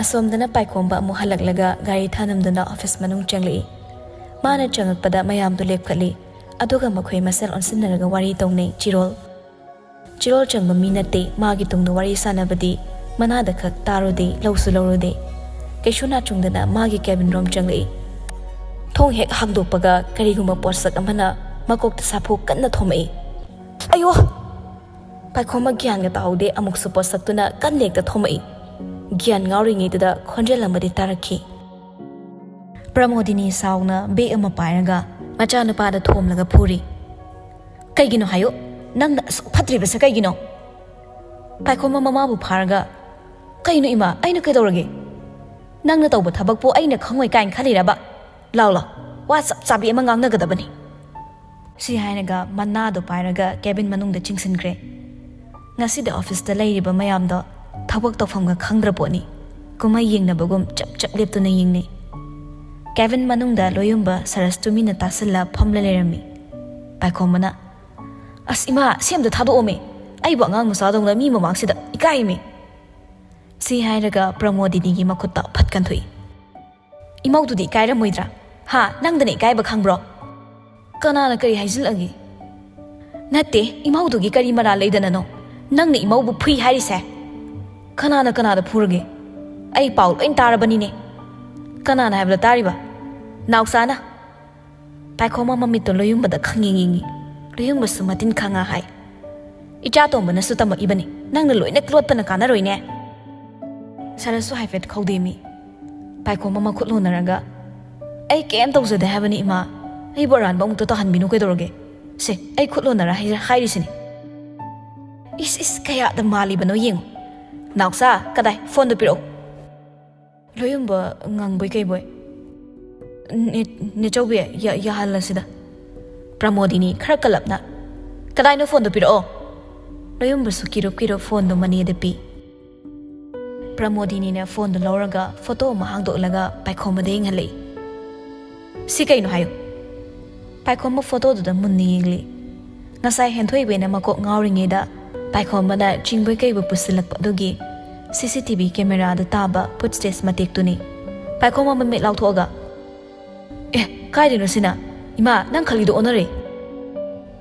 asomdana paikomba amu halaklaga gari thanamduna office manung changli mana changakpada mayam du lepkhali aduga makhoi masel onsinnaraga wari tongnei chirol changba minate magi tungda wari sanabadi manada khak tarode lawsu lawrode kaishuna chungdana magi cabin room changli thong hek hakdokpaga kariguma porsak amana makokta sapu kanna thomai ayo paikoma gyanga taude amuk su porsaktuna kanlekta thomai gyan ngauringeida khonjelamadi tarakhi Pramodini sauna be ama pairaga macha nupada thomlaga phuri kaigino hayo nang phatri basa kaigino paikoma mama bu pharaga kaino ima aina kaidorage nangna tawba thabak po aina khangoi kain khaliraba lawla wa sabi ama ngangna gadabani si hainaga manna do pairaga cabin manungda chingsinkre ngasi da office da leiriba mayam da thawak tawfamga khangra poni kumai yengnabagum chap leptuna yengne cabin manungda loyumba sarastumi na tasalla phamla lerami paikomana as ima semda thado ome ai ba ngang musa dongna mi mamang sida ikai me si hairaga pramodini gi makutta phatkan thui imau tu di kaira moidra ha nangdane kai ba khangbro kana na kari haizil agi natte imau tu gi kari mara leidana no nangni imau bu phui harise kana da phurge ai paul ain tarabani ne kana na habla tariba nausana paikoma mamito loyumba da khanging loyumba sumatin khanga hai icha tombana sutama ibani nangna loina klotpana kana roine sarasu haifet khawdemi paikoma makhutlo naraga ai kem tawjade habani ima ai boran bang to hanbinu kedorge se ai khutlo nara hairisini is kaya da mali bano yeng nausa kadai phone do piro loyumba ngangboy kay boy ne chawbe ya halasida Pramodini khara kalapna kadai no phone do piro loyumba sukiro phone do mani de pi Pramodini na phone do lawraga photo ma hangdo laga paikhoma de ngalei si kai no hayo paikhoma photo do da munni yengli ngasai henthoi be na makok ngawringe da paikhoma da chingboy kai bu pusilak padogi CCTV camera da taba footsteps matek tuni paikhoma mamet lauthoga kai dino sina ima nang khalido onare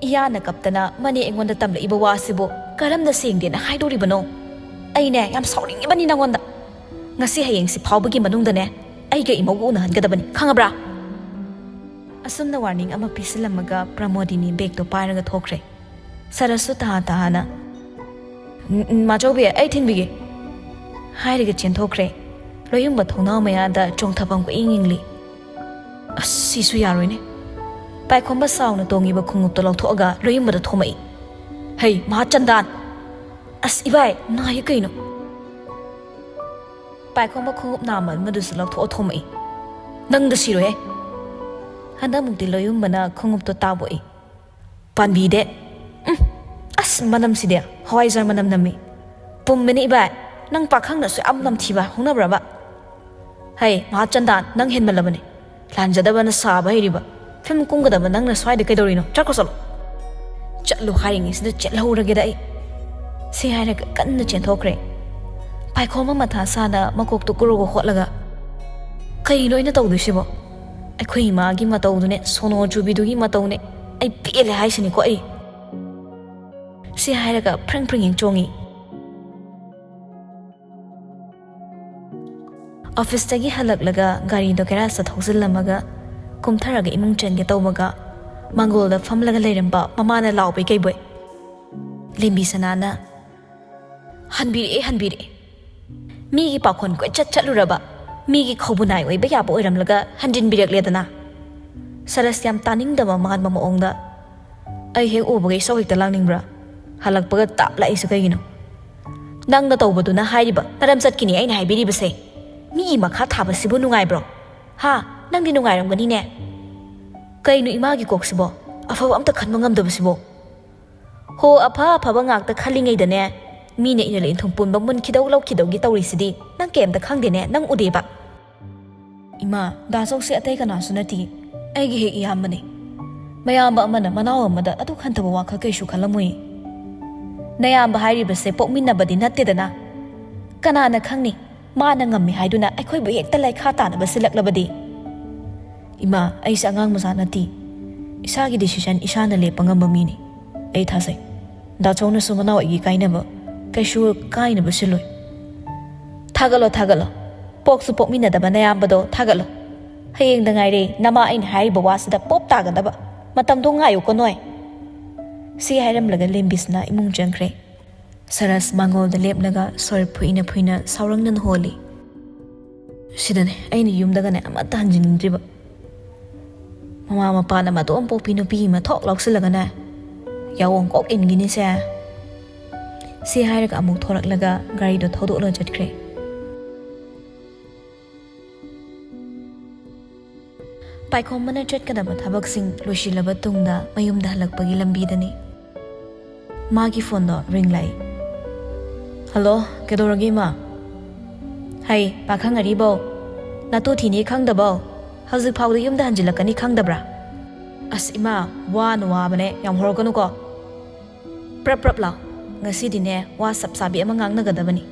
iya na kaptana mani engonda tamla iba wasibo karamda sengde na haidori bano aine yam sauring ibani nangonda ngasi hayeng si phawbagi manungda ne aiga imogu na hangadabani khangabra asumna warning ama pisilamaga Pramodini bag to pairaga thokre sarasu ta hana majobe ai thinbige hairiga chenthokre loyumba thongna maya da chongthapam ko ingingli asisu yaroine paikhomba sauna tongiba khungup to lawthoga loyumba da thomai hey mahachandan as ibai nayi kaino paikhomba khungup namal madus lawtho thomai nang da siroe handa mukti loyumba na khungup to taboi panbi de as manam side hawaijar manam nami pummeni ibai nang pakhang na su am nam thiba hungna braba hey mahachandan nang hen malabani lanjadaba na saba hiriba film kunggadaba nang na swai de kaidorino chakko solo chatlu haring is the chelhurage dai si haira kanna chenthokre paikhoma matha sana makok to kurogo hotlaga kai loina tawdusibo akhoi ma gi matawdune sono jubidu gi matawne ai pele haisini ko ai si haira pring ing chongi office tagi halaklaga gari do kera sa thausilamaga kumtharaga imung chenge tawmaga mangol da famlaga leiramba mamana lawbe kaiboy lembi sanana hanbire mi gi pakhon ko chatluraba mi gi khobunai oi ba ya bo iramlaga hanjin birak ledana sarasyam taning da mahan mama ongda ai he obage sawikta langningbra halakpaga tapla isu kaigino nangna tawbaduna hairiba naram chatkini aina haibiri base mi makha thaba sibo nungai bro ha nangdi nungai ramgani ne kainu imagi koksibo afa amta khanma ngamdaba sibo ho afa ngak ta khalingai da ne mi ne ina lein thungpun ba mun khidau lau khidau gi tawri sidi nang kem da khangde ne nang udeba ima da sok se atai kana sunati ai gi he iyamane mayamba amana manaw amada adu khantaba wakha kaishu khalamui nayamba hairi base pokminna badi natte dana kana na khangni ꯃꯥꯅ ꯉꯝꯃꯤ ꯍꯥꯏꯗꯨꯅ ꯑꯩꯈꯣꯏꯕꯨ ꯍꯦꯛꯇ ꯂꯩꯈꯥ ꯇꯥꯅꯕ ꯁꯤꯜꯂꯛꯂꯕꯗꯤ? ꯏꯃꯥ, ꯑꯩꯁꯦ ꯑꯉꯥꯡ ꯃꯆꯥ ꯅꯠꯇꯦ. ꯏꯁꯥꯒꯤ ꯗꯤꯁꯤꯖꯟ ꯏꯁꯥꯅ ꯂꯦꯞꯄ ꯉꯝꯕ ꯃꯤꯅꯤ. ꯑꯩ ꯊꯥꯖꯩ ꯗꯥꯆꯧꯅꯁꯨ ꯃꯅꯥꯎ ꯑꯩꯒꯤ ꯀꯥꯏꯅꯕ ꯀꯩꯁꯨ ꯀꯥꯏꯅꯕ ꯁꯤꯜꯂꯣꯏ. ꯊꯥꯒꯠꯂꯣ ꯊꯥꯒꯠꯂꯣ. ꯄꯣꯛꯁꯨ ꯄꯣꯛꯃꯤꯟꯅꯗꯕ ꯅꯌꯥꯝꯕꯗꯣ ꯊꯥꯒꯠꯂꯣ. ꯍꯌꯦꯡꯗ ꯉꯥꯏꯔꯦ ꯅꯃꯥ ꯑꯩꯅ ꯍꯥꯏꯔꯤꯕ ꯋꯥꯁꯤꯗ ꯄꯣꯞ ꯇꯥꯒꯗꯕ. ꯃꯇꯝꯗꯣ ꯉꯥꯏꯌꯨꯀꯣ ꯅꯣꯏ. ꯁꯤ ꯍꯥꯏꯔꯝꯂꯒ ꯂꯦꯝꯕꯤꯁꯅ ꯏꯃꯨꯡ ꯆꯪꯈ꯭ꯔꯦ. ꯁꯔꯁ ꯃꯥꯡꯒꯣꯜꯗ ꯂꯦꯞꯂꯒ ꯁꯣꯔ ꯐꯨꯏꯅ ꯐꯨꯏꯅ ꯁꯥꯎꯔꯪꯅꯅ ꯍꯣꯜꯂꯤ. ꯁꯤꯗꯅꯦ ꯑꯩꯅ ꯌꯨꯝꯗꯒꯅꯦ ꯑꯃꯠꯇ ꯍꯟꯖꯤꯟꯅꯤꯡꯗ꯭ꯔꯤꯕ. ꯃꯃꯥ ꯃꯄꯥꯅ ꯃꯇꯣꯝ ꯄꯣꯛꯄꯤ ꯅꯨꯄꯤ ꯑꯃ ꯊꯣꯛ ꯂꯧꯁꯤꯜꯂꯒꯅꯦ ꯌꯥꯋꯣꯡ ꯀꯣꯛ ꯏꯟꯒꯤꯅꯤꯁꯦ. ꯁꯤ ꯍꯥꯏꯔꯒ ꯑꯃꯨꯛ ꯊꯣꯔꯛꯂꯒ ꯒꯥꯔꯤꯗꯣ ꯊꯧꯗꯣꯛꯂꯒ ꯆꯠꯈ꯭ꯔꯦ. ꯄꯥꯏꯈꯣꯝꯕꯅ ꯆꯠꯀꯗꯕ ꯊꯕꯛꯁꯤꯡ ꯂꯣꯏꯁꯤꯜꯂꯕ ꯇꯨꯡꯗ ꯃꯌꯨꯝꯗ ꯍꯜꯂꯛꯄꯒꯤ ꯂꯝꯕꯤꯗꯅꯤ. ꯃꯥꯒꯤ ꯐꯣꯟꯗꯣ ꯔꯤꯡ ꯂꯥꯛꯏ. ꯍꯜꯂꯣ, ꯀꯩꯗꯧꯔꯒꯦ ꯏꯃꯥ? ꯍꯩ, ꯄꯥꯈꯪ ꯑꯔꯤꯕꯣ, ꯅꯇꯨ ꯊꯤꯅꯤ ꯈꯪꯗꯕꯣ? ꯍꯧꯖꯤꯛ ꯐꯥꯎꯗ ꯌꯨꯝꯗ ꯍꯟꯖꯤꯜꯂꯛꯀꯅꯤ ꯈꯪꯗꯕ꯭ꯔꯥ? ꯑꯁ ꯏꯃꯥ, ꯋꯥꯅ ꯋꯥꯕꯅꯦ, ꯌꯥꯝ ꯍꯧꯔꯛꯀꯅꯨꯀꯣ. ꯄ꯭ꯔꯞ ꯄ꯭ꯔꯞ ꯂꯥꯎ. ꯉꯁꯤꯗꯤꯅꯦ ꯋꯥ ꯁꯞ ꯁꯥꯕꯤ ꯑꯃ ꯉꯥꯡꯅꯒꯗꯕꯅꯤ.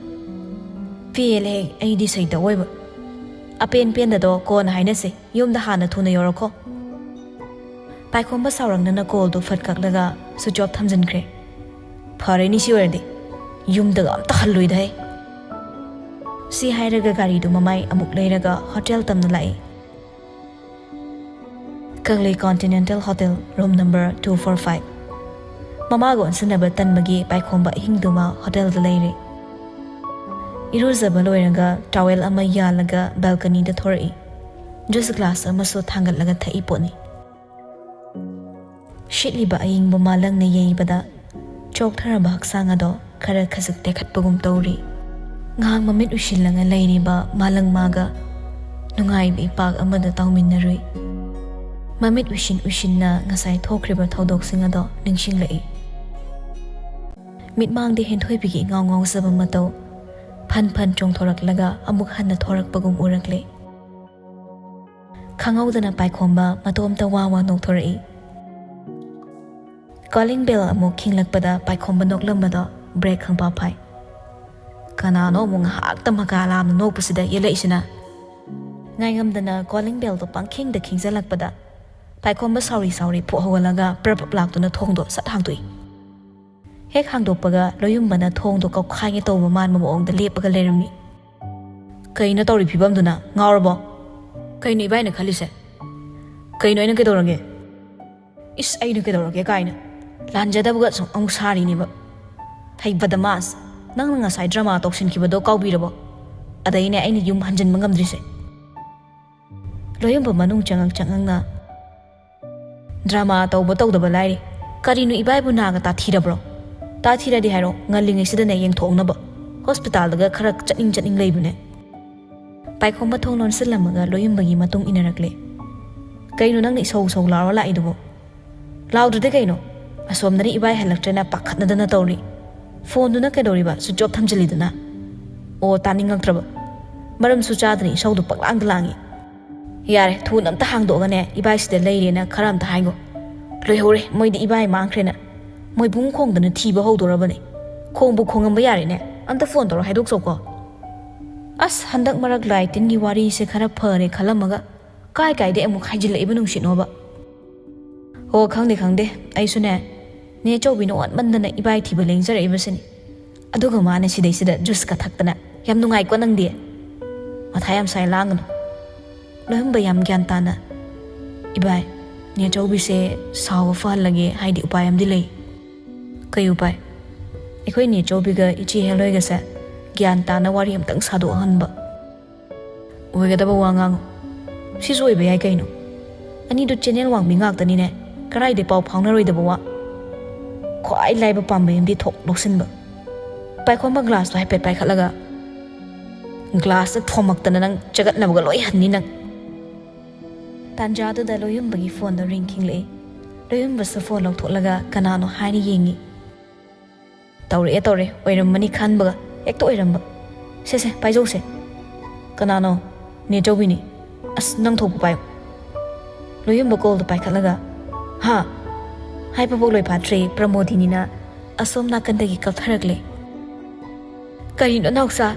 ꯄꯦꯜꯂꯦ ꯑꯩꯗꯤ ꯁꯩꯇ ꯑꯣꯏꯕ. ꯑꯄꯦꯟ ꯄꯦꯟꯗꯗꯣ ꯀꯣꯟꯅ ꯍꯥꯏꯅꯁꯦ. ꯌꯨꯝꯗ ꯍꯥꯟꯅ ꯊꯨꯅ ꯌꯧꯔꯛꯈꯣ. ꯄꯥꯏꯈꯣꯝꯕ ꯁꯥꯎꯔꯪꯅꯅ ꯀꯣꯜꯗꯣ ꯐꯠ ꯀꯛꯂꯒ ꯁ꯭ꯋꯤꯆ ꯑꯣꯐ ꯊꯝꯖꯤꯟꯈ꯭ꯔꯦ. ꯐꯔꯦꯅꯤ ꯁꯤ ꯑꯣꯏꯔꯗꯤ. ꯌꯨꯝꯗꯒ ꯑꯝꯇ ꯍꯜꯂꯣꯏꯗꯍꯦ. ꯁꯤ ꯍꯥꯏꯔꯒ ꯒꯥꯔꯤꯗꯨ ꯃꯃꯥꯏ ꯑꯃꯨꯛ ꯂꯩꯔꯒ ꯍꯣꯇꯦꯜ ꯇꯝꯅ ꯂꯥꯛꯏ. ꯀꯪꯂꯩ ꯀꯣꯟꯇꯤꯅꯦꯟꯇꯦꯜ ꯍꯣꯇꯦꯜ, ꯔꯨꯝ ꯅꯝꯕꯔ 245. ꯃꯃꯥꯒ ꯑꯣꯟꯁꯤꯟꯅꯕ ꯇꯟꯕꯒꯤ ꯄꯥꯏꯈꯣꯝꯕ ꯑꯍꯤꯡꯗꯨꯃ ꯍꯣꯇꯦꯜꯗ ꯂꯩꯔꯦ. ꯏꯔꯨꯖꯕ ꯂꯣꯏꯔꯒ ꯇꯥꯋꯦꯜ ꯑꯃ ꯌꯥꯜꯂꯒ ꯕꯦꯜꯀꯅꯤꯗ ꯊꯣꯔꯛꯏ. ꯖꯨꯁ ꯒ꯭ꯂꯥꯁ ꯑꯃꯁꯨ ꯊꯥꯡꯒꯠꯂꯒ ꯊꯛꯏ ꯄꯣꯠꯅꯤ. ꯁꯤꯠꯂꯤꯕ ꯑꯏꯪꯕ ꯃꯥꯂꯪꯅ ꯌꯩꯕꯗ ꯆꯣꯛꯊꯔꯕ ꯍꯛꯆꯥꯡ ꯑꯗꯣ ꯈꯔ ꯈꯖꯤꯛ ꯇꯦꯛꯈꯠꯄꯒꯨꯝ ꯇꯧꯔꯤ. ꯉꯥꯏꯍꯥꯛ ꯃꯃꯤꯠ ꯎꯏꯁꯤꯜꯂꯒ ꯂꯩꯔꯤꯕ ꯃꯥꯂꯪ ꯃꯥꯒ ꯅꯨꯡꯉꯥꯏꯕ ꯏꯄꯥꯛ ꯑꯃꯗ ꯇꯥꯎꯃꯤꯟꯅꯔꯨꯏ. ꯃꯃꯤꯠ ꯎꯏꯁꯤꯟꯅ ꯉꯁꯥꯏ ꯊꯣꯛꯈ꯭ꯔꯤꯕ ꯊꯧꯗꯣꯛꯁꯤꯡ ꯑꯗꯣ ꯅꯤꯡꯁꯤꯡꯂꯛꯏ. ꯃꯤꯠꯃꯥꯡꯗ ꯍꯦꯟꯊꯣꯏꯕꯤꯒꯤ ꯏꯉꯥꯎ ꯉꯥꯎꯖꯕ ꯃꯇꯧ ꯐꯟ ꯐꯟ ꯆꯣꯡꯊꯣꯔꯛꯂꯒ ꯑꯃꯨꯛ ꯍꯟꯅ ꯊꯣꯔꯛꯄꯒꯨꯝ ꯎꯔꯛꯂꯦ. ꯈꯪꯍꯧꯗꯅ ꯄꯥꯏꯈꯣꯝꯕ ꯃꯇꯣꯝꯇ ꯋꯥ ꯋꯥ ꯅꯣꯛꯊꯣꯔꯛꯏ. ꯀꯣꯂꯤꯡ ꯕꯦꯜ ꯑꯃꯨꯛ ꯈꯤꯡꯂꯛꯄꯗ ꯄꯥꯏꯈꯣꯝꯕ ꯅꯣꯛꯂꯝꯕꯗꯣ ꯕ꯭ꯔꯦꯛ ꯈꯪꯄꯥ ꯐꯥꯏ. ꯀꯅꯥꯅꯣ ꯑꯃꯨꯛ ꯉꯥꯏꯍꯥꯛꯇ ꯃꯀꯥ ꯂꯥꯝꯅ ꯅꯣꯛꯄꯁꯤꯗ ꯌꯦꯜꯂꯛꯏꯁꯤꯅ? ꯉꯥꯏꯉꯝꯗꯅ ꯀꯣꯂꯤꯡ ꯕꯦꯜꯗꯣ ꯄꯪꯈꯤꯡꯗ ꯈꯤꯡꯖꯜꯂꯛꯄꯗ ꯄꯥꯏꯈꯣꯝꯕ ꯁꯥꯎꯔꯤ ꯐꯨꯛ ꯍꯧꯒꯠꯂꯒ ꯄ꯭ꯔꯞ ꯄ꯭ꯔꯞ ꯂꯥꯛꯇꯨꯅ ꯊꯣꯡꯗꯣ ꯁꯠ ꯍꯥꯡꯗꯣꯛꯏ. ꯍꯦꯛ ꯍꯥꯡꯗꯣꯛꯄꯒ ꯂꯣꯌꯨꯝꯕꯅ ꯊꯣꯡꯗꯣ ꯀꯧꯈꯥꯏꯒꯦ ꯇꯧꯕ ꯃꯥꯟꯕ ꯃꯑꯣꯡꯗ ꯂꯦꯞꯄꯒ ꯂꯩꯔꯝꯃꯤ. ꯀꯩꯅꯣ ꯇꯧꯔꯤ ꯐꯤꯕꯝꯗꯨꯅ? ꯉꯥꯎꯔꯕꯣ? ꯀꯩꯅꯣ ꯏꯕꯥꯏꯅ ꯈꯜꯂꯤꯁꯦ? ꯀꯩꯅꯣ ꯑꯩꯅ ꯀꯩꯗꯧꯔꯒꯦ? ꯏꯁ ꯑꯩꯅ ꯀꯩꯗꯧꯔꯒꯦ ꯀꯥꯏꯅ ꯂꯥꯟꯖꯗꯕꯒ ꯁꯨꯝ ꯑꯃꯨꯛ ꯁꯥꯔꯤꯅꯦꯕ. ꯍꯩ ꯕꯗꯃꯥꯁ, ꯅꯪꯅ ꯉꯁꯥꯏ ꯗ꯭ꯔꯃꯥ ꯇꯧꯁꯤꯟꯈꯤꯕꯗꯣ ꯀꯥꯎꯕꯤꯔꯕꯣ? ꯑꯗꯩꯅꯦ ꯑꯩꯅ ꯌꯨꯝ ꯍꯟꯖꯤꯟꯕ ꯉꯝꯗ꯭ꯔꯤꯁꯦ. ꯂꯣꯌꯨꯝꯕ ꯃꯅꯨꯡ ꯆꯪꯉꯛꯅ ꯗ꯭ꯔꯃꯥ ꯇꯧꯕ ꯇꯧꯗꯕ ꯂꯥꯏꯔꯤ. ꯀꯔꯤꯅꯣ ꯏꯕꯥꯏꯕꯨ ꯅꯥꯒ ꯇꯥꯊꯤꯔꯕ꯭ꯔꯣ? ꯇꯥꯊꯤꯔꯗꯤ ꯍꯥꯏꯔꯣ, ꯉꯜꯂꯤꯉꯩꯁꯤꯗꯅꯦ ꯌꯦꯡꯊꯣꯛꯅꯕ. ꯍꯣꯁꯄꯤꯇꯥꯜꯗꯒ ꯈꯔ ꯆꯠꯅꯤꯡ ꯂꯩꯕꯅꯦ. ꯄꯥꯏꯈꯣꯝꯕ ꯊꯣꯡ ꯂꯣꯟꯁꯤꯜꯂꯝꯃꯒ ꯂꯣꯌꯨꯝꯕꯒꯤ ꯃꯇꯨꯡ ꯏꯟꯅꯔꯛꯂꯦ. ꯀꯩꯅꯣ ꯅꯪꯅ ꯏꯁꯧ ꯂꯥꯎꯔ ꯂꯥꯛꯏꯗꯨꯕꯣ? ಲಾವ್ದ್ರದೆ ಕೈನೋ ಅಸೋಮ್ನರಿ ಇಬಾಯ್ ಹಲಕ್ಟ್ರೆನ ಪಾಖತ್ನದನ ತೌರಿ ಫೋನ್ದುನ ಕೈದೌರಿಬ ಸ್ವಿಚ್ ಆಫ್ ಥಂಜಲಿದನ ಓ ತಾನಿಂಗಕ್ಟ್ರಬ ಮರಮ್ಸು ಚಾದ್ರಿ ಸೌದು ಪಕ್ಲಾಂಗ್ ಲಾಂಗಿ ಯಾರೆ ಥೂನಂತ ಹಾಂಗ್ದೋಗನೆ ಇಬಾಯ್ ಸಿದ ಲೈರೇನ ಖರ ಅಮ್ತ ಹಾಯ್ಗೋ ಲೋಯ್ಹೌರೆ ಮೊಯ್ದಿ ಇಬಾಯ್ ಮಾಂಖ್ರೆನ ಮೊಯ್ ಬುಂಗ್ ಖೋಂಗ್ದನ ಥೀಬ ಹೌದೋರಬನೆ ಖೋಂಬು ಖೋಂಗಂಬ ಯಾರೆನೆ ಅಂತ ಫೋನ್ ತೌರ ಹಾಯ್ದೋಕ್ಸೋಕೋ ಅಸ್ ಹಂದಕ್ ಮರಕ್ ಲೈಟಿನ್ಗಿ ವಾರಿಸೆ ಖರ ಫರೆ ಖಲಮಗ ಕಾಯ್ ಕಾಯ್ದೆ ಅಮುಕ್ ಹಾಯ್ಜಿಲ್ಲೈಬ ನುಂಗ್ಸಿನೋಬ ಓ ಖಂಗ್ದೆ ಐಸುನೆ ನೇ ಚೌಬಿನ ಒನ್ಮಂದನ ಇಬಾಯ್ ಥೀಬ ಲೆಂಗ್ಜರೈಬಸಿನಿ ಅದುಗ ಮಾನೆ ಸಿದೈಸಿದ ಜ್ಯೂಸ್ ಕ ಥಕ್ತನ ಯam ನುಂಗಾಯ್ಕೋ ನಂಗ್ದಿ ಮಥಾ ಯam ಸಾಯ್ ಲಾಂಗನು ಲೋಹಂಬ yam ಗ್ಯಾನ್ ತಾನ ಇಬಾಯ್ ನೇ ಚೌಬಿಸೆ ಸಾವ ಫಹಲ್ಲಗೆ ಹಾಯ್ದಿ ಉಪಾಯ ಅಮ್ದಿ ಲೈ ಕೈ ಉಪಾಯ ꯑꯩꯈꯣꯏ ꯅꯦ ꯆꯧꯕꯤꯒ ꯏꯆꯦ ꯍꯦꯂꯣꯏꯒꯁꯦ ꯒ꯭ꯌꯥꯟ ꯇꯥꯅ ꯋꯥꯔꯤ ꯑꯃꯇꯪ ꯁꯥꯗꯣꯛꯍꯟꯕ ꯑꯣꯏꯒꯗꯕ ꯋꯥ ꯉꯥꯡꯉꯨ ꯁꯤꯁꯨ ꯑꯣꯏꯕ ꯌꯥꯏ ꯀꯩꯅꯣ ꯑꯅꯤꯗꯨ ꯆꯦꯅꯦꯜ ꯋꯥꯡꯕꯤ ꯉꯥꯛꯇꯅꯤꯅꯦ ꯀꯔꯥꯏꯗꯩ ꯄꯥꯎ ꯐꯥꯎꯅꯔꯣꯏꯗꯕ ꯋꯥ ꯈ꯭ꯋꯥꯏ ꯂꯥꯏꯕ ꯄꯥꯝꯕꯩ ꯑꯃꯗꯤ ꯊꯣꯛ ꯂꯧꯁꯤꯟꯕ ꯄꯥꯏꯈꯣꯝꯕ ꯒ꯭ꯂꯥꯁꯇꯣ ꯍꯥꯏꯐꯦꯠ ꯄꯥꯏꯈꯠꯂꯒ ꯒ꯭ꯂꯥꯁꯇ ꯊꯣꯝꯃꯛꯇꯅ ꯅꯪ ꯆꯒꯠꯅꯕꯒ ꯂꯣꯏ ꯍꯟꯅꯤ ꯅꯪ ꯇꯥꯟꯖꯥꯗꯨꯗ ꯂꯣꯌꯨꯝꯕꯒꯤ ꯐꯣꯟꯗ ꯔꯤꯡ ꯈꯤꯡꯂꯛꯏ ꯂꯣꯌꯨꯝꯕꯁꯨ ꯐꯣꯟ ꯂꯧꯊꯣꯛꯂꯒ ꯀꯅꯥꯅꯣ ꯍꯥꯏꯅ ꯌꯦꯡꯉꯤ ꯇꯧꯔꯦ ꯑꯣꯏꯔꯝꯃꯅꯤ ꯈꯟꯕꯒ ꯍꯦꯛꯇ ꯑꯣꯏꯔꯝꯕ ꯁꯦ ꯄꯥꯏꯖꯧꯁꯦ ꯀꯅꯥꯅꯣ ꯅꯦ ꯆꯧꯕꯤꯅꯤ ꯑꯁ ꯅꯪ ꯊꯣꯛꯄ ꯄꯥꯏꯌꯨ ꯂꯣꯌꯨꯝꯕ ꯀꯣꯜꯗꯣ ꯄꯥꯏꯈꯠꯂꯒ ꯍꯥ ꯍꯥꯏꯕꯐꯥꯎ ꯂꯣꯏꯐꯥꯠꯇ꯭ꯔꯦ ꯄ꯭ꯔꯃꯣꯗꯤꯅꯤꯅ ꯑꯁꯣꯝ ꯅꯥꯀꯟꯗꯒꯤ ꯀꯞꯊꯔꯛꯂꯦ ꯀꯔꯤꯅꯣ ꯅꯥꯎꯆꯥ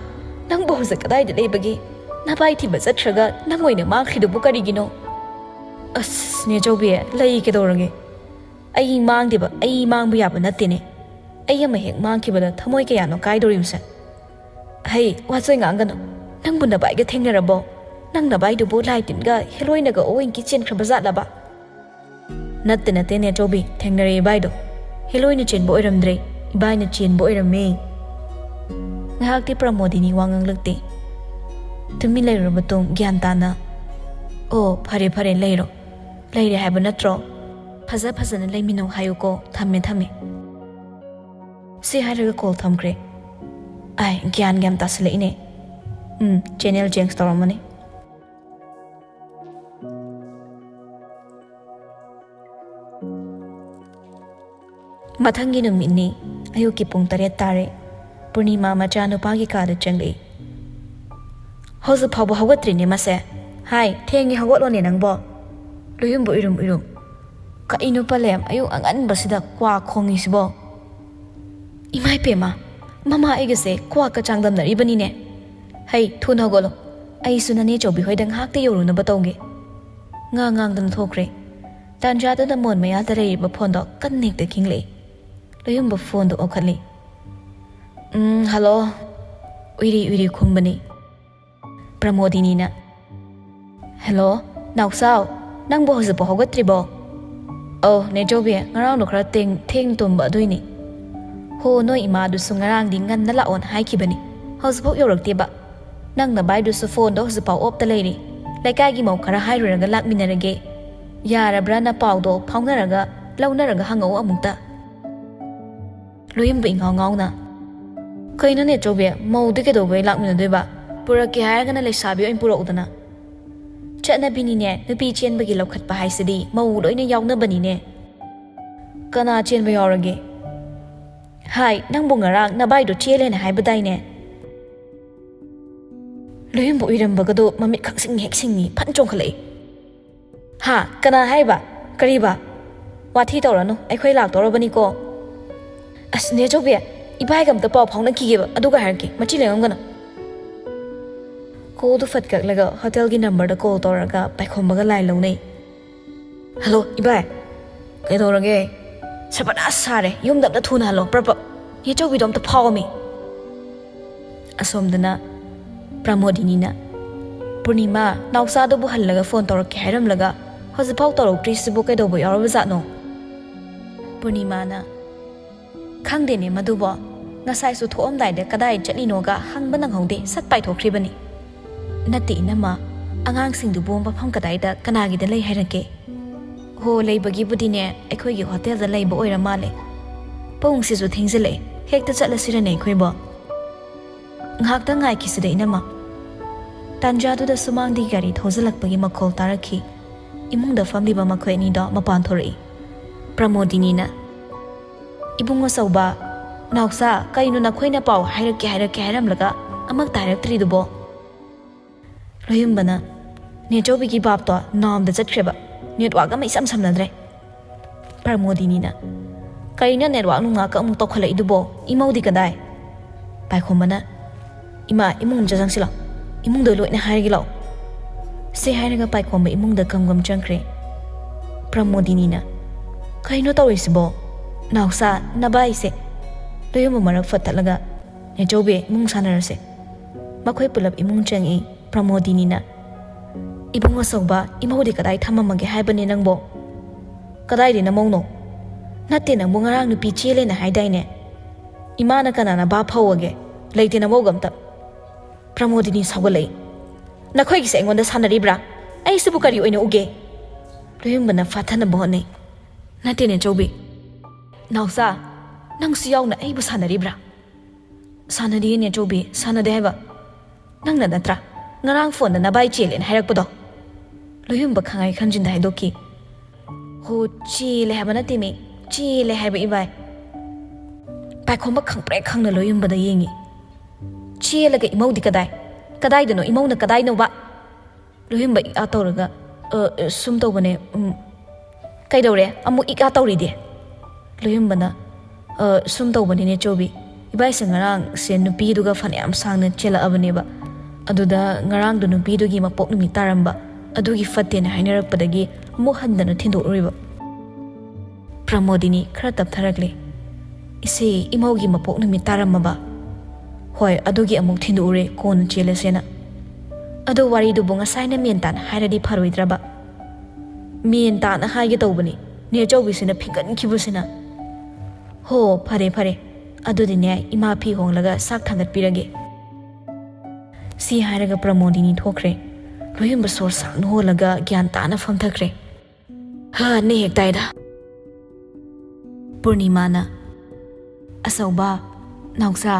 ꯅꯪꯕꯨ ꯍꯧꯖꯤꯛ ꯀꯗꯥꯏꯗ ꯂꯩꯕꯒꯦ ꯅꯕꯥꯏ ꯊꯤꯕ ꯆꯠꯈ꯭ꯔꯒ ꯅꯪ ꯑꯣꯏꯅ ꯃꯥꯡꯈ꯭ꯔꯤꯗꯨꯕꯨ ꯀꯔꯤꯒꯤꯅꯣ ꯑꯁ ꯅꯦꯆꯧꯕꯤ ꯂꯩ ꯀꯩꯗꯧꯔꯒꯦ ꯑꯩ ꯃꯥꯡꯗꯦꯕ ꯑꯩ ꯃꯥꯡꯕ ꯌꯥꯕ ꯅꯠꯇꯦꯅꯦ ꯑꯩ ꯑꯃ ꯍꯦꯛ ꯃꯥꯡꯈꯤꯕꯗ ꯊꯃꯣꯏ ꯀꯌꯥꯅꯣ ꯀꯥꯏꯗꯧꯔꯤꯕꯁꯦ ꯍꯩ ꯋꯥꯆꯣꯏ ꯉꯥꯡꯒꯅꯨ ꯅꯪꯕꯨ ꯅꯕꯥꯏꯒ ꯊꯦꯡꯅꯔꯕꯣ ꯅꯪ ꯅꯕꯥꯏꯗꯨꯕꯨ ꯂꯥꯏ ꯇꯤꯟꯒ ꯍꯦꯂꯣꯏꯅꯒ ꯑꯣꯏꯟꯀꯤ ꯆꯦꯟꯈ꯭ꯔꯕ ꯖꯥꯠꯂꯕ ꯅꯠꯇꯦ ꯅꯦꯆꯧꯕꯤ ꯊꯦꯡꯅꯔꯦ ꯏꯕꯥꯏꯗꯣ ꯍꯦꯂꯣꯏꯅ ꯆꯦꯟꯕ ꯑꯣꯏꯔꯝꯗ꯭ꯔꯦ ꯏꯕꯥꯏꯅ ꯆꯦꯟꯕ ꯑꯣꯏꯔꯝꯃꯦ ꯉꯥꯏꯍꯥꯛꯇꯤ ꯄ꯭ꯔꯃꯣꯗꯤꯅꯤ ꯋꯥ ꯉꯥꯡꯂꯛꯇꯦ ꯇꯨꯃꯤꯟ ꯂꯩꯔꯨꯔꯕ ꯃꯇꯨꯡ ꯒ꯭ꯌꯥꯟ ꯇꯥꯅ ꯑꯣ ꯐꯔꯦ ꯂꯩꯔꯦ ꯍꯥꯏꯕ ꯅꯠꯇ꯭ꯔꯣ ꯐꯖꯅ ꯂꯩꯃꯤꯟꯅꯧ ꯍꯥꯏꯌꯨꯀꯣ ꯊꯝꯃꯦ ꯁꯤ ꯍꯥꯏꯔꯒ ꯀꯣꯜ ꯊꯝꯈ꯭ꯔꯦ ꯑꯥꯏ ꯒ꯭ꯌꯥꯟ ꯇꯥꯁꯤꯜꯂꯛꯏꯅꯦ ꯆꯦꯅꯦꯜ ꯆꯦꯟꯖ ꯇꯧꯔꯝꯃꯅꯤ ꯃꯊꯪꯒꯤ ꯅꯨꯃꯤꯠꯅꯤ ꯑꯌꯨꯛꯀꯤ ꯄꯨꯡ 8 ꯇꯥꯔꯦ ꯄꯨꯔꯅꯤꯃꯥ ꯃꯆꯥꯅꯨꯄꯥꯒꯤ ꯀꯥꯗ ꯆꯪꯂꯛꯏ ꯍꯧꯖꯤꯛ ꯐꯥꯎꯕ ꯍꯧꯒꯠꯇ꯭ꯔꯤꯅꯦ ꯃꯁꯦ ꯍꯥꯏ ꯊꯦꯡꯉꯦ ꯍꯧꯒꯠꯂꯣꯅꯦ ꯅꯪꯕꯣ ꯂꯨꯌꯨꯝꯕ ꯎꯏꯔꯨꯝ ꯀꯩꯅꯣ ꯄꯂꯦꯝ ꯑꯌꯨꯛ ꯑꯉꯟꯕꯁꯤꯗ ꯀ꯭ꯋꯥ ꯈꯣꯡꯉꯤꯁꯤꯕꯣ ꯏꯃꯥꯏ ꯄꯦꯝꯃ ꯃꯃꯥ ꯑꯩꯒꯁꯦ ꯀ꯭ꯋꯥꯀ ꯆꯥꯡꯗꯝꯅꯔꯤꯕꯅꯤꯅꯦ ꯍꯩ ꯊꯨꯅ ꯍꯧꯒꯠꯂꯣ ꯑꯩꯁꯨ ꯅꯅꯦ ꯆꯧꯕꯤ ꯍꯣꯏꯗ ꯉꯥꯏꯍꯥꯛꯇ ꯌꯧꯔꯨꯅꯕ ꯇꯧꯒꯦ ꯉꯥꯡꯗꯅ ꯊꯣꯛꯈ꯭ꯔꯦ ꯇꯥꯟꯖꯥꯗꯨꯗ ꯃꯣꯟ ꯃꯌꯥꯗ ꯂꯩꯔꯤꯕ ꯐꯣꯟꯗꯣ ꯀꯟꯅ ꯍꯦꯛꯇ ꯈꯤꯡꯂꯛꯏ ꯂꯨꯌꯨꯝꯕ ꯐꯣꯟꯗꯣ ꯑꯣꯈꯠꯂꯤ ꯍꯜꯂꯣ ꯎꯏꯔꯤ ꯈꯨꯝꯕꯅꯤ ꯄ꯭ꯔꯃꯣꯗꯤꯅꯤꯅ ꯍꯦꯜꯂꯣ ꯅꯥꯎꯆꯥꯎ ꯅꯪꯕꯨ ꯍꯧꯖꯤꯛꯄꯥꯎ ꯍꯧꯒꯠꯇ꯭ꯔꯤꯕꯣ ꯅꯦꯆꯧꯕꯤ ꯉꯔꯥꯡꯗꯣ ꯈꯔ ꯊꯦꯡꯅ ꯇꯨꯝꯕ ꯑꯗꯨꯏꯅꯤ ꯍꯣ ꯅꯣꯏ ꯏꯃꯥꯗꯨꯁꯨ ꯉꯔꯥꯡꯗꯤ ꯉꯟꯅ ꯂꯥꯛꯑꯣꯅ ꯍꯥꯏꯈꯤꯕꯅꯤ ꯍꯧꯖꯤꯛꯐꯥꯎ ꯌꯧꯔꯛꯇꯦꯕ ꯅꯪ ꯅꯕꯥꯏꯗꯨꯁꯨ ꯐꯣꯟꯗꯣ ꯍꯧꯖꯤꯛꯐꯥꯎ ꯑꯣꯞꯇ ꯂꯩꯔꯤ ꯂꯩꯀꯥꯏꯒꯤ ꯃꯧ ꯈꯔ ꯍꯥꯏꯔꯨꯔꯒ ꯂꯥꯛꯃꯤꯟꯅꯔꯒꯦ ꯌꯥꯔꯕ꯭ꯔꯥꯅ ꯄꯥꯎꯗꯣ ꯐꯥꯎꯅꯔꯒ ꯂꯧꯅꯔꯒ ꯍꯪꯉꯛꯑꯣ ꯑꯃꯨꯛꯇ ꯂꯨꯌꯨꯝꯕ ꯉꯥꯎꯅ ꯀꯩꯅꯣ ꯅꯦꯆꯧꯕꯤ ꯃꯧꯗꯤ ꯀꯩꯗꯧꯕꯩ ꯂꯥꯛꯃꯤꯟꯅꯗꯣꯏꯕ ꯄꯨꯔꯛꯀꯦ ꯍꯥꯏꯔꯒꯅ ꯂꯩꯁꯥꯕꯤ ꯑꯣꯏꯅ ꯄꯨꯔꯛꯎꯗꯅ ꯆꯠꯅꯕꯤꯅꯤꯅꯦ ꯅꯨꯄꯤ ꯆꯦꯟꯕꯒꯤ ꯂꯧꯈꯠꯄ ꯍꯥꯏꯁꯤꯗꯤ ꯃꯧ ꯂꯣꯏꯅ ꯌꯥꯎꯅꯕꯅꯤꯅꯦ ꯀꯅꯥ ꯆꯦꯟꯕ ꯌꯥꯎꯔꯒꯦ ꯍꯥꯏ ꯅꯪꯕꯨ ꯉꯔꯥꯡ ꯅꯕꯥꯏꯗꯣ ꯆꯦꯜꯂꯦꯅ ꯍꯥꯏꯕꯗꯥꯏꯅꯦ ꯂꯨꯌꯨꯝꯕ ꯎꯏꯔꯝꯕꯒꯗꯣ ꯃꯃꯤꯠ ꯈꯪꯁꯤꯡꯉꯤ ꯐꯟ ꯆꯣꯡꯈꯠꯂꯛꯏ ꯍꯥ ꯀꯅꯥ ꯍꯥꯏꯕ ꯀꯔꯤꯕ ꯋꯥꯊꯤ ꯇꯧꯔꯅꯨ ꯑꯩꯈꯣꯏ ꯂꯥꯛꯇꯧꯔꯕꯅꯤꯀꯣ ꯑꯁ ꯅꯦꯆꯧꯕꯤ ꯏꯕꯥꯏꯒ ꯑꯝꯇ ꯄꯥꯎ ꯐꯥꯎꯅꯈꯤꯒꯦꯕ ꯑꯗꯨꯒ ꯍꯥꯏꯔꯛꯀꯦ ꯃꯆꯤ ꯂꯩꯉꯝꯒꯅꯨ ꯀꯣꯜꯗꯨ ꯐꯠꯀꯠꯂꯒ ꯍꯣꯇꯦꯜꯒꯤ ꯅꯝꯕꯔꯗ ꯀꯣꯜ ꯇꯧꯔꯒ ꯄꯥꯏꯈꯣꯝꯕꯒ ꯂꯥꯏꯟ ꯂꯧꯅꯩ ꯍꯜꯂꯣ ꯏꯕꯥꯏ ꯀꯩꯗꯧꯔꯒꯦ ꯁꯕꯅꯥꯁ ꯁꯥꯔꯦ ꯌꯨꯝꯗ ꯑꯝꯇ ꯊꯨꯅ ꯍꯜꯂꯣ ꯄ꯭ꯔꯞ ꯅꯦꯆꯧꯕꯤꯗꯣ ꯑꯝꯇ ꯐꯥꯎꯔꯝꯃꯤ ꯑꯁꯣꯝꯗꯅ ꯄ꯭ꯔꯃꯣꯗꯤꯅꯤꯅ ꯄꯨꯔꯅꯤꯃꯥ ꯅꯥꯎꯆꯥꯗꯨꯕꯨ ꯍꯜꯂꯒ ꯐꯣꯟ ꯇꯧꯔꯛꯀꯦ ꯍꯥꯏꯔꯝꯂꯒ ꯍꯧꯖꯤꯛꯐꯥꯎ ꯇꯧꯔꯛꯇ꯭ꯔꯤꯁꯤꯕꯨ ꯀꯩꯗꯧꯕ ꯌꯥꯎꯔꯕꯖꯥꯠꯅꯣ ꯄꯨꯔꯅꯤꯃꯥꯅ ꯈꯪꯗꯦꯅꯦ ꯃꯗꯨꯕꯣ ꯉꯁꯥꯏꯁꯨ ꯊꯣꯛꯑꯝꯗꯥꯏꯗ ꯀꯗꯥꯏ ꯆꯠꯂꯤꯅꯣꯒ ꯍꯪꯕ ꯅꯪꯍꯧꯗꯦ ꯁꯠ ꯄꯥꯏꯊꯣꯛꯈ꯭ꯔꯤꯕꯅꯤ ꯅꯠꯇꯦ ꯏꯅꯝꯃ ꯑꯉꯥꯡꯁꯤꯡꯗꯨꯕꯨ ꯃꯐꯝ ꯀꯗꯥꯏꯗ ꯀꯅꯥꯒꯤꯗ ꯂꯩ ꯍꯥꯏꯔꯛꯀꯦ ꯍꯣ ꯂꯩꯕꯒꯤꯕꯨꯗꯤꯅꯦ ꯑꯩꯈꯣꯏꯒꯤ ꯍꯣꯇꯦꯜꯗ ꯂꯩꯕ ꯑꯣꯏꯔ ꯃꯥꯜꯂꯦ ꯄꯨꯡꯁꯤꯁꯨ ꯊꯦꯡꯖꯤꯜꯂꯛꯑꯦ ꯍꯦꯛꯇ ꯆꯠꯂꯁꯤꯔꯅꯦ ꯑꯩꯈꯣꯏꯕꯣ ꯉꯥꯏꯍꯥꯛꯇ ꯉꯥꯏꯈꯤꯁꯤꯗ ꯏꯅꯝꯃ ꯇꯥꯟꯖꯥꯗꯨꯗ ꯁꯨꯃꯥꯡꯗꯒꯤ ꯒꯥꯔꯤ ꯊꯧꯖꯤꯜꯂꯛꯄꯒꯤ ꯃꯈꯣꯜ ꯇꯥꯔꯛꯈꯤ ꯏꯃꯨꯡꯗ ꯐꯝꯂꯤꯕ ꯃꯈꯣꯏ ꯑꯅꯤꯗꯣ ꯃꯄꯥꯟ ꯊꯣꯔꯛꯏ ꯄ꯭ꯔꯃꯣꯗꯤꯅꯤꯅ ꯏꯕꯨꯡ ꯑꯆꯧꯕ ꯅꯥꯎꯆꯥ ꯀꯩꯅꯣ ꯅꯈꯣꯏꯅ ꯄꯥꯎ ꯍꯥꯏꯔꯛꯀꯦ ꯍꯥꯏꯔꯝꯂꯒ ꯑꯃꯛꯇ ꯍꯥꯏꯔꯛꯇ꯭ꯔꯤꯗꯨꯕꯣ ꯂꯨꯌꯨꯝꯕꯅ ꯅꯦꯆꯧꯕꯤꯒꯤ ꯕꯥꯞꯇꯣ ꯅꯥꯎꯝꯗ ꯆꯠꯈ꯭ꯔꯦꯕ ꯅꯦꯠꯋꯥꯛ ꯑꯃ ꯏꯁꯝ ꯁꯝꯅꯗ꯭ꯔꯦ ꯄ꯭ꯔꯃꯣꯗꯤꯅꯤꯅ ꯀꯩꯅꯣ ꯅꯦꯠꯋꯥꯛ ꯅꯨꯡꯉꯥꯛꯀ ꯑꯃꯨꯛ ꯇꯧꯈꯠꯂꯛꯏꯗꯨꯕꯣ ꯏꯃꯧꯗꯤ ꯀꯗꯥꯏ ꯄꯥꯏꯈꯣꯝꯕꯅ ꯏꯃꯥ ꯏꯃꯨꯡ ꯑꯝꯇ ꯆꯪꯁꯤꯜꯂꯣ ꯏꯃꯨꯡꯗ ꯂꯣꯏꯅ ꯍꯥꯏꯔꯒꯦ ꯂꯥꯛꯑꯣ ꯁꯤ ꯍꯥꯏꯔꯒ ꯄꯥꯏꯈꯣꯝꯕ ꯏꯃꯨꯡꯗ ꯒꯝ ꯆꯪꯈ꯭ꯔꯦ ꯄ꯭ꯔꯃꯣꯗꯤꯅꯤꯅ ꯀꯩꯅꯣ ꯇꯧꯔꯤꯁꯤꯕꯣ ꯅꯥꯎꯆꯥ ꯅꯕꯥꯏꯁꯦ ꯂꯨꯌꯨꯝꯕ ꯃꯔꯛ ꯐꯠꯇꯠꯂꯒ ꯅꯦꯆꯧꯕꯤ ꯏꯃꯨꯡ ꯁꯥꯟꯅꯔꯁꯦ ꯃꯈꯣꯏ ꯄꯨꯂꯞ ꯏꯃꯨꯡ ꯆꯪꯏ ꯄ꯭ꯔꯃꯣꯗꯤꯅꯤꯅ ꯏꯕꯨꯡ ꯑꯆꯧꯕ ꯏꯃꯧꯗꯤ ꯀꯗꯥꯏ ꯊꯝꯃꯝꯃꯒꯦ ꯍꯥꯏꯕꯅꯦ ꯅꯪꯕꯣ ꯀꯗꯥꯏꯗꯤ ꯅꯃꯧꯅꯣ ꯅꯠꯇꯦ ꯅꯪꯕꯨ ꯉꯔꯥꯡ ꯅꯨꯄꯤ ꯆꯦꯜꯂꯦꯅ ꯍꯥꯏꯗꯥꯏꯅꯦ ꯏꯃꯥꯅ ꯀꯅꯥꯅ ꯚꯥꯞ ꯐꯧꯋꯒꯦ ꯂꯩꯇꯦ ꯅꯃꯧꯒ ꯑꯝꯇ ꯄ꯭ꯔꯃꯣꯗꯤꯅꯤ ꯁꯥꯎꯒꯠꯂꯛꯏ ꯅꯈꯣꯏꯒꯤꯁꯦ ꯑꯩꯉꯣꯟꯗ ꯁꯥꯟꯅꯔꯤꯕ꯭ꯔꯥ ꯑꯩꯁꯤꯕꯨ ꯀꯔꯤ ꯑꯣꯏꯅ ꯎꯒꯦ ꯂꯨꯌꯨꯝꯕꯅ ꯐꯥꯊꯅꯕ ꯍꯣꯠꯅꯩ ꯅꯠꯇꯦ ꯅꯦꯆꯧꯕꯤ ꯅꯥꯎꯆꯥ ꯅꯪꯁꯨ ꯌꯥꯎꯅ ꯑꯩꯕꯨ ꯁꯥꯟꯅꯔꯤꯕ꯭ꯔꯥ ꯁꯥꯟꯅꯗꯤꯌꯦ ꯅꯦꯆꯧꯕꯤ ꯁꯥꯟꯅꯗꯦ ꯍꯥꯏꯕ ꯅꯪꯅ ꯅꯠꯇ꯭ꯔꯥ ꯉꯔꯥꯡ ꯐꯣꯟꯗ ꯅꯕꯥꯏ ꯆꯦꯜꯂꯦꯅ ꯍꯥꯏꯔꯛꯄꯗꯣ ꯂꯨꯌꯨꯝꯕ ꯈꯪꯉꯥꯏ ꯈꯪꯖꯤꯟꯗ ꯍꯥꯏꯗꯣꯛꯈꯤ ꯍꯣ ꯆꯦꯜꯂꯦ ꯍꯥꯏꯕ ꯅꯠꯇꯦ ꯃꯤ ꯆꯦꯜꯂꯦ ꯍꯥꯏꯕ ꯏꯕꯥꯏ ꯄꯥꯏꯈꯣꯝꯕ ꯈꯪꯄ꯭ꯔꯦꯛ ꯈꯪꯅ ꯂꯨꯌꯨꯝꯕꯗ ꯌꯦꯡꯉꯤ ꯆꯦꯜꯂꯒ ꯏꯃꯧꯗꯤ ꯀꯗꯥꯏꯗꯅꯣ ꯏꯃꯧꯅ ꯀꯗꯥꯏꯅꯣꯕ ꯂꯨꯌꯨꯝꯕ ꯏꯛꯑꯥ ꯇꯧꯔꯒ ꯁꯨꯝ ꯇꯧꯕꯅꯦ ꯀꯩꯗꯧꯔꯦ ꯑꯃꯨꯛ ꯏꯛꯑꯥ ꯇꯧꯔꯤꯗꯤ ꯂꯨꯌꯨꯝꯕꯅ ꯁꯨꯝ ꯇꯧꯕꯅꯤ ꯅꯦꯆꯧꯕꯤ ibaise ngarang se nupi duga phanyam sangna chela abaneba aduda ngarang du nupi dugi mapok numi taramba adugi fatte na hainarak padagi mu handana thindoriba Pramodini khara taptharagle ise imaugi mapok numi taramaba hoi adugi amuk thindure kon chelesena adu wari du bunga saina mentan hairadi pharoidraba mentan haige tawbani ne chawbisina phingan khibusina ho phare phare adudine ima phi honglaga sak thangat pirage si hairaga Pramodini thokre loyumba sor sang holaga gyan tana famthakre ha ne hek taida Purnimana Asauba Nausa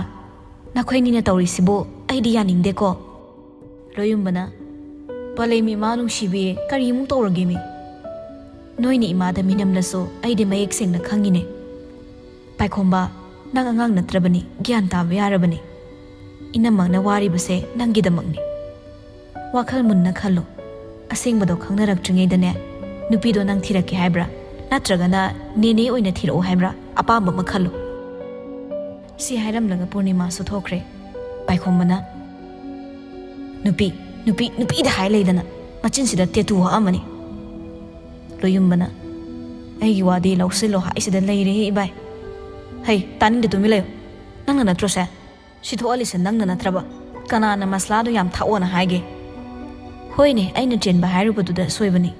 Nakhoinina taurisibo aidi yaningdeko Loyumbana Palemi manung shibi karimu tauragemi Noini imada minamlaso aidi mayek sengna khangine Paikhomba nang angang natrabani gyan taba yarabani Inamangna waribase nangidamangni Wakhal munna khallo asengbado khangnaraktringaidane nupido nang thirake haibra natragana nene oina thiro haibra apamba makhallo si hairam laga Purnima suthokre Paikhomana nupi da hai leidana machin sida tetu ha amani Loyumbana ai wadi lausilo ha isida leire ibai hai taning de tumilayo nangna natrose sitho alisa nangna natraba kanana masla do yam thaona haige hoine aina chenba hairubaduda soibani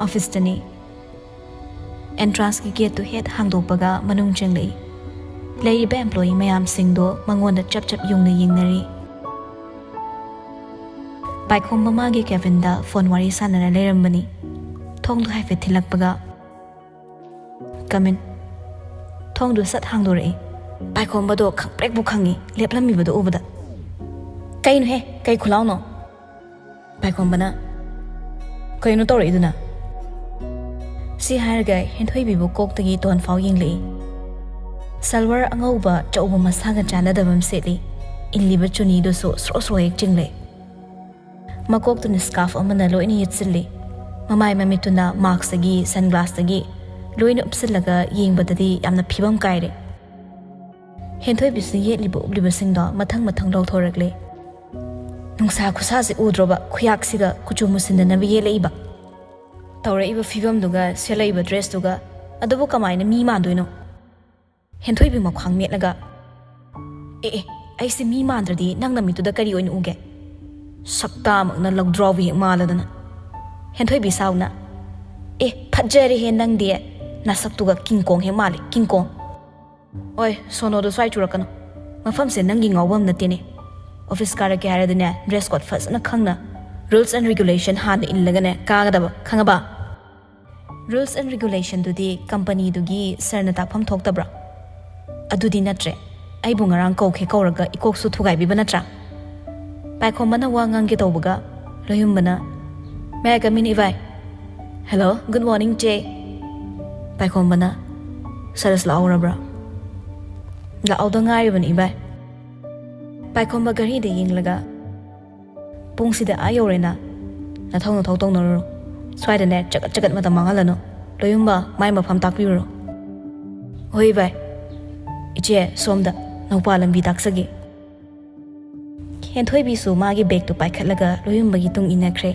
Office tani entrance ki gate to head hangdopaga manung chenglei leiba employee mayam singdo mangonda chap yungna yingnari Paikhom mama gi Kevinda phone wari sanana leirambani thongdu haife thilakpaga kamin thongdu sat hangdorei Paikhom bado khangprek bu khangi leplami bado ubada kainu he kai khulauno Paikhom bana kainu tori iduna si hairga henthoibibu koktagi ton faw yingli salwar angauba chauba masaga chanadabam setli inliba chuni do so sro ek jingle makok tun scarf amana loini yitsilli mamai mamituna mask agi sunglass agi loini upsilaga yengbadadi yamna phibam kaire henthoibisu yetlibu ubliba singda mathang lawthorakle nungsa khusa se udroba khuyak siga kuchumusinda nabi yeleiba Tauraiba fibam duga selaiba dress duga adubu kamaina mi mandoino henthoibi makhang metlaga aise mi mandradi nangna mituda kari oin uge sakta makna lagdrawi maladana henthoibi sauna phajjari he nangdi na saktuga king kong he mali king kong oi sono do swai churakano mafam se nangi ngawam natine office kara ke haradane dress code fasna khangna rules and regulation han illagane kagadaba khangaba rules and regulation dudi company dugi sarna takpham thoktabra adudi natre aibu ngarang kawkhe kawraga ikok su thugai biba natra Paikhom mana wangang ge tawbaga Loyumbana may I come in Ivai hello good morning Jay Paikhom bana saras laurabra la auda ngai ban Ivai Paikhom ba gari de yinglaga pungsida ayorena na thong tong no swaida ne chagat mata mangalano Loyumba mai mafam takpiro hoi bai iche somda naupa lambi taksagi henthoi bi su magi bag to paikhatlaga Loyumba gi tung inakre